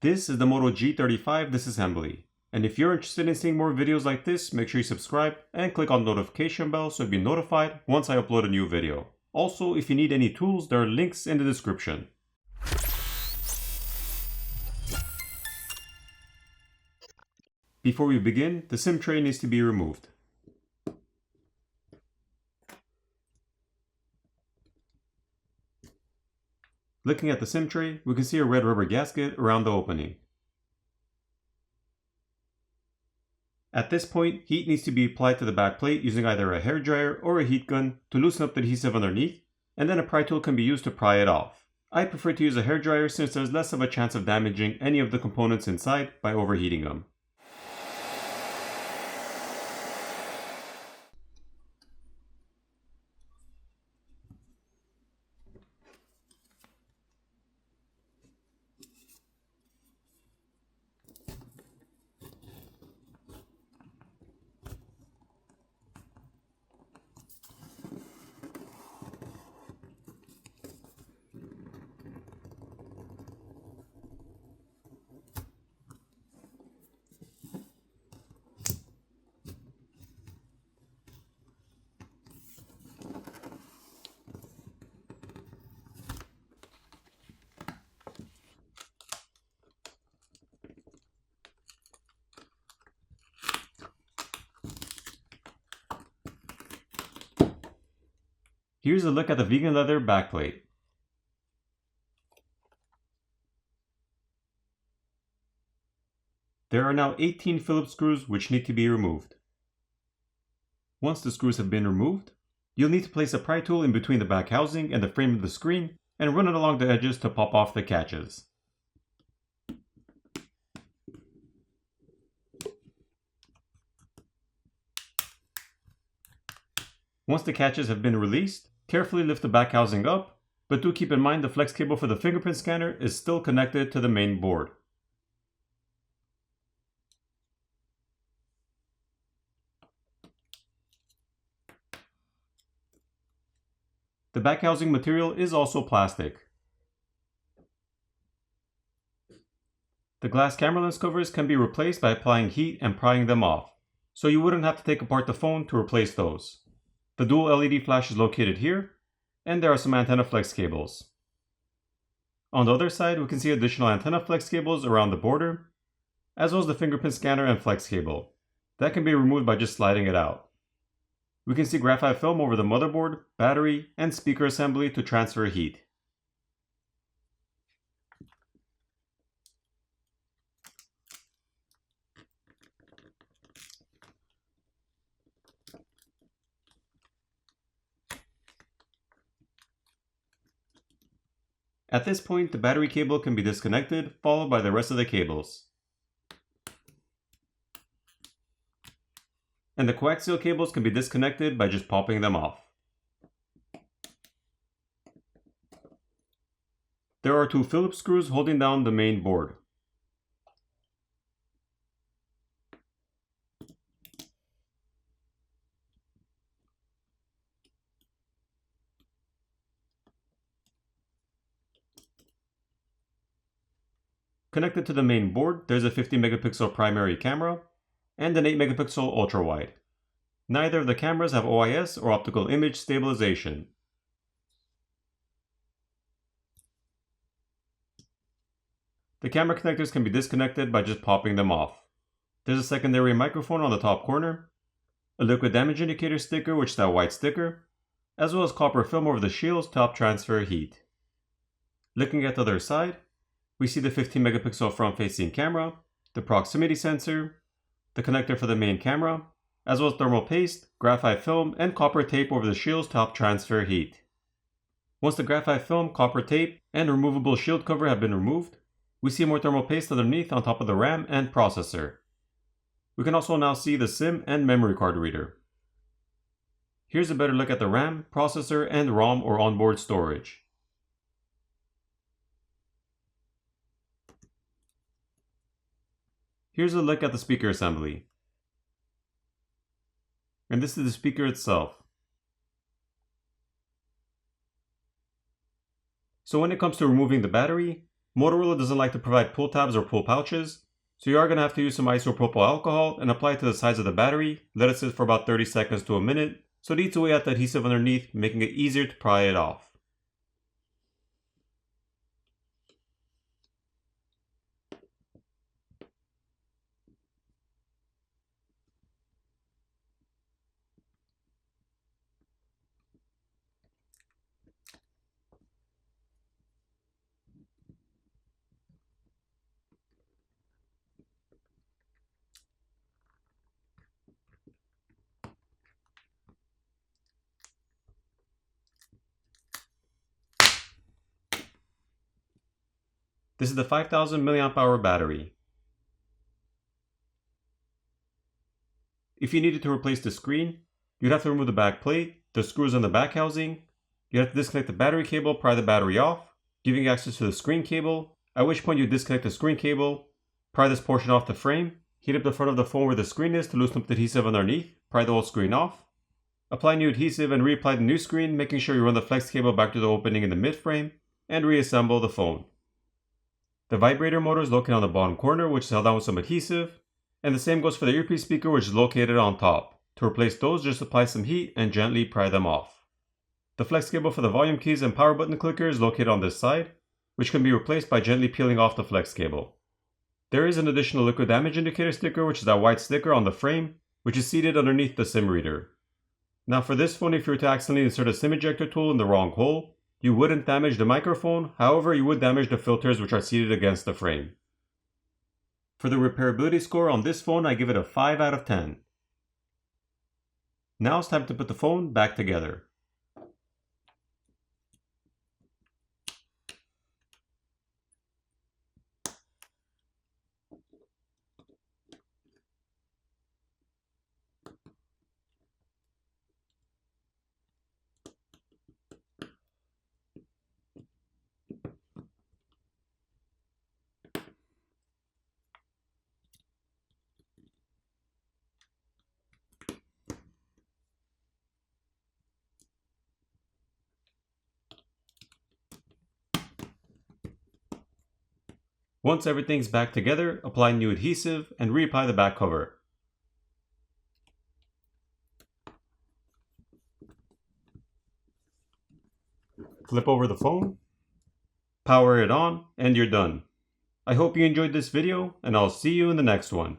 This is the Moto G35 Disassembly. And if you're interested in seeing more videos like this, make sure you subscribe and click on the notification bell so you'll be notified once I upload a new video. Also, if you need any tools, there are links in the description. Before we begin, the SIM tray needs to be removed. Looking at the SIM tray, we can see a red rubber gasket around the opening. At this point, heat needs to be applied to the back plate using either a hairdryer or a heat gun to loosen up the adhesive underneath, and then a pry tool can be used to pry it off. I prefer to use a hairdryer since there's less of a chance of damaging any of the components inside by overheating them. Here's a look at the vegan leather backplate. There are now 18 Phillips screws which need to be removed. Once the screws have been removed, you'll need to place a pry tool in between the back housing and the frame of the screen and run it along the edges to pop off the catches. Once the catches have been released, carefully lift the back housing up, but do keep in mind the flex cable for the fingerprint scanner is still connected to the main board. The back housing material is also plastic. The glass camera lens covers can be replaced by applying heat and prying them off, so you wouldn't have to take apart the phone to replace those. The dual LED flash is located here, and there are some antenna flex cables. On the other side, we can see additional antenna flex cables around the border, as well as the fingerprint scanner and flex cable. That can be removed by just sliding it out. We can see graphite film over the motherboard, battery, and speaker assembly to transfer heat. At this point, the battery cable can be disconnected, followed by the rest of the cables. And the coaxial cables can be disconnected by just popping them off. There are two Phillips screws holding down the main board. Connected to the main board, there's a 50 megapixel primary camera and an 8 megapixel ultra-wide. Neither of the cameras have OIS or optical image stabilization. The camera connectors can be disconnected by just popping them off. There's a secondary microphone on the top corner, a liquid damage indicator sticker which is that white sticker, as well as copper film over the shields to help transfer heat. Looking at the other side, we see the 15 megapixel front-facing camera, the proximity sensor, the connector for the main camera, as well as thermal paste, graphite film, and copper tape over the shields to help transfer heat. Once the graphite film, copper tape, and removable shield cover have been removed, we see more thermal paste underneath on top of the RAM and processor. We can also now see the SIM and memory card reader. Here's a better look at the RAM, processor, and ROM or onboard storage. Here's a look at the speaker assembly. And this is the speaker itself. So when it comes to removing the battery, Motorola doesn't like to provide pull tabs or pull pouches, so you are going to have to use some isopropyl alcohol and apply it to the sides of the battery, let it sit for about 30 seconds to a minute, so it eats away at the adhesive underneath, making it easier to pry it off. This is the 5000 mAh battery. If you needed to replace the screen, you'd have to remove the back plate, the screws on the back housing, you'd have to disconnect the battery cable, pry the battery off, giving you access to the screen cable, at which point you disconnect the screen cable, pry this portion off the frame, heat up the front of the phone where the screen is to loosen up the adhesive underneath, pry the old screen off, apply new adhesive and reapply the new screen, making sure you run the flex cable back to the opening in the mid frame, and reassemble the phone. The vibrator motor is located on the bottom corner, which is held down with some adhesive, and the same goes for the earpiece speaker, which is located on top. To replace those, just apply some heat and gently pry them off. The flex cable for the volume keys and power button clicker is located on this side, which can be replaced by gently peeling off the flex cable. There is an additional liquid damage indicator sticker, which is that white sticker on the frame, which is seated underneath the SIM reader. Now for this phone, if you were to accidentally insert a SIM ejector tool in the wrong hole, you wouldn't damage the microphone, however you would damage the filters which are seated against the frame. For the repairability score on this phone, I give it a 5 out of 10. Now it's time to put the phone back together. Once everything's back together, apply new adhesive and reapply the back cover. Flip over the phone, power it on, and you're done. I hope you enjoyed this video, and I'll see you in the next one.